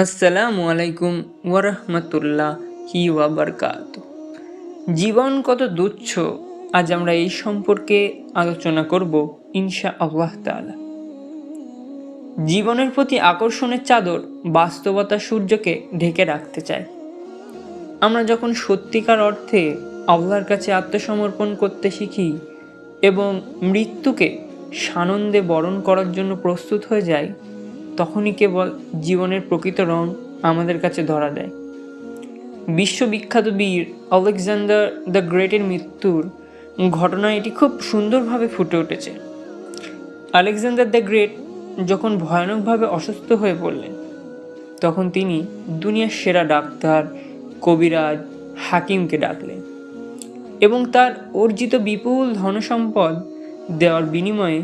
আসসালামু আলাইকুম ওয়ারহমতুল্লাহি ওয়াবারকাতুহু। জীবন কত তুচ্ছ, আজ আমরা এই সম্পর্কে আলোচনা করব ইনশাআল্লাহ তাআলা। জীবনের প্রতি আকর্ষণের চাদর বাস্তবতা সূর্যকে ঢেকে রাখতে চায়। আমরা যখন সত্যিকার অর্থে আল্লাহর কাছে আত্মসমর্পণ করতে শিখি এবং মৃত্যুকে সানন্দে বরণ করার জন্য প্রস্তুত হয়ে যাই, তখনই কেবল জীবনের প্রকৃত রং আমাদের কাছে ধরা দেয়। বিশ্ববিখ্যাত বীর আলেকজান্ডার দ্য গ্রেটের মৃত্যুর ঘটনা এটি খুব সুন্দরভাবে ফুটে উঠেছে। আলেকজান্ডার দ্য গ্রেট যখন ভয়ানকভাবে অসুস্থ হয়ে পড়লেন, তখন তিনি দুনিয়ার সেরা ডাক্তার, কবিরাজ, হাকিমকে ডাকলেন এবং তার অর্জিত বিপুল ধনসম্পদ দেওয়ার বিনিময়ে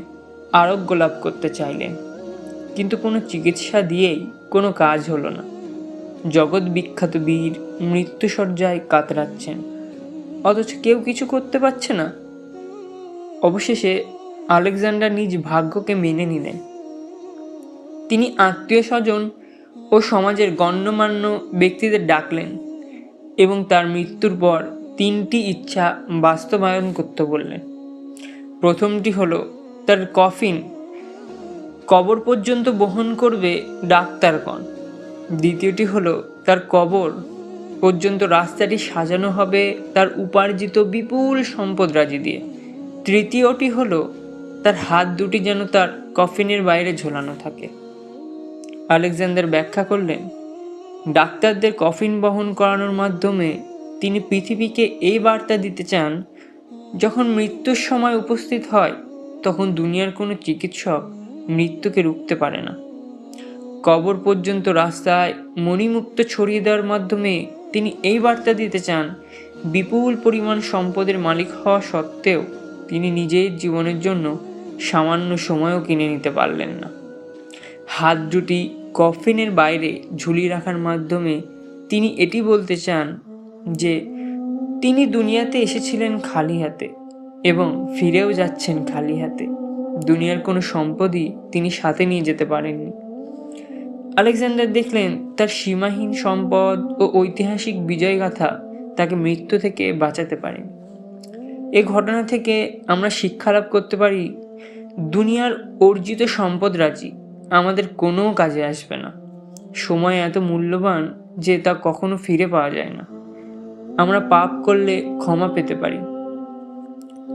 আরোগ্য লাভ করতে চাইলেন। কিন্তু কোনো চিকিৎসা দিয়েই কোনো কাজ হলো না। জগৎ বিখ্যাত বীর মৃত্যুশয্যায় কাতরাচ্ছেন, অথচ কেউ কিছু করতে পারছে না। অবশেষে আলেকজান্ডার নিজ ভাগ্যকে মেনে নিলেন। তিনি আত্মীয় স্বজন ও সমাজের গণ্যমান্য ব্যক্তিদের ডাকলেন এবং তার মৃত্যুর পর 3টি ইচ্ছা বাস্তবায়ন করতে বললেন। প্রথমটি হলো তার কবর পর্যন্ত বহন করবে ডাক্তারগণ। দ্বিতীয়টি হলো তার কবর পর্যন্ত রাস্তাটি সাজানো হবে তার উপার্জিত বিপুল সম্পদ রাজি দিয়ে। তৃতীয়টি হলো তার হাত দুটি যেন তার কফিনের বাইরে ঝোলানো থাকে। আলেকজান্ডার ব্যাখ্যা করলেন, ডাক্তারদের কফিন বহন করানোর মাধ্যমে তিনি পৃথিবীকে এই বার্তা দিতে চান, যখন মৃত্যুর সময় উপস্থিত হয় তখন দুনিয়ার কোনো চিকিৎসক মৃত্যুকে রুখতে পারে না। কবর পর্যন্ত রাস্তায় মণিমুক্ত ছড়িয়ে দেওয়ার মাধ্যমে তিনি এই বার্তা দিতে চান, বিপুল পরিমাণ সম্পদের মালিক হওয়া সত্ত্বেও তিনি নিজের জীবনের জন্য সামান্য সময়ও কিনে নিতে পারলেন না। হাত দুটি কফিনের বাইরে ঝুলিয়ে রাখার মাধ্যমে তিনি এটি বলতে চান যে তিনি দুনিয়াতে এসেছিলেন খালি হাতে এবং ফিরেও যাচ্ছেন খালি হাতে। দুনিয়ার কোনো সম্পদই তিনি সাথে নিয়ে যেতে পারেননি। আলেকজান্ডার দেখলেন তার সীমাহীন সম্পদ ও ঐতিহাসিক বিজয়গাথা তাকে মৃত্যু থেকে বাঁচাতে পারেনি। এই ঘটনা থেকে আমরা শিক্ষা লাভ করতে পারি, দুনিয়ার অর্জিত সম্পদ রাজি আমাদের কোনো কাজে আসবে না। সময় এত মূল্যবান যে তা কখনো ফিরে পাওয়া যায় না। আমরা পাপ করলে ক্ষমা পেতে পারি,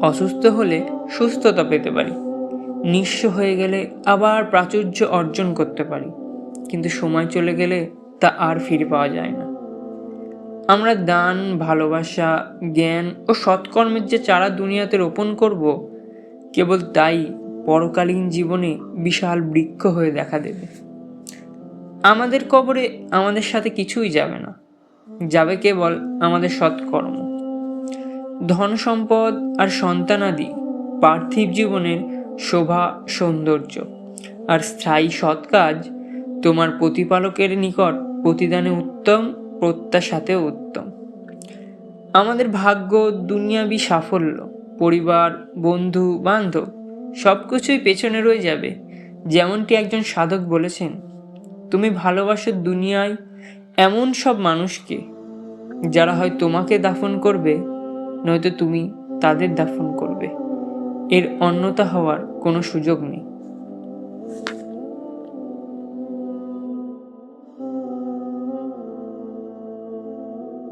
অসুস্থ হলে সুস্থতা পেতে পারি, নিঃস্ব হয়ে গেলে আবার প্রাচুর্য অর্জন করতে পারি, কিন্তু সময় চলে গেলে তা আর ফিরে পাওয়া যায় না। আমরা দান, ভালোবাসা, জ্ঞান ও সৎকর্মের যে চারা দুনিয়াতে রোপণ করব, কেবল তাই পরকালীন জীবনে বিশাল বৃক্ষ হয়ে দেখা দেবে। আমাদের কবরে আমাদের সাথে কিছুই যাবে না, যাবে কেবল আমাদের সৎকর্ম। ধন সম্পদ আর সন্তানাদি পার্থিব জীবনের শোভা সৌন্দর্য, আর স্থায়ী সৎ কাজ তোমার প্রতিপালকের নিকট প্রতিদানে উত্তম, প্রত্যাশাতেও উত্তম। আমাদের ভাগ্য, দুনিয়াবি সাফল্য, পরিবার, বন্ধু বান্ধব সব কিছুই পেছনে রয়ে যাবে। যেমনটি একজন সাধক বলেছেন, তুমি ভালোবাসো দুনিয়ায় এমন সব মানুষকে যারা হয় তোমাকে দাফন করবে, নয়তো তুমি তাদের দাফন করবে। এর অন্যথা হওয়ার কোনো সুযোগ নেই।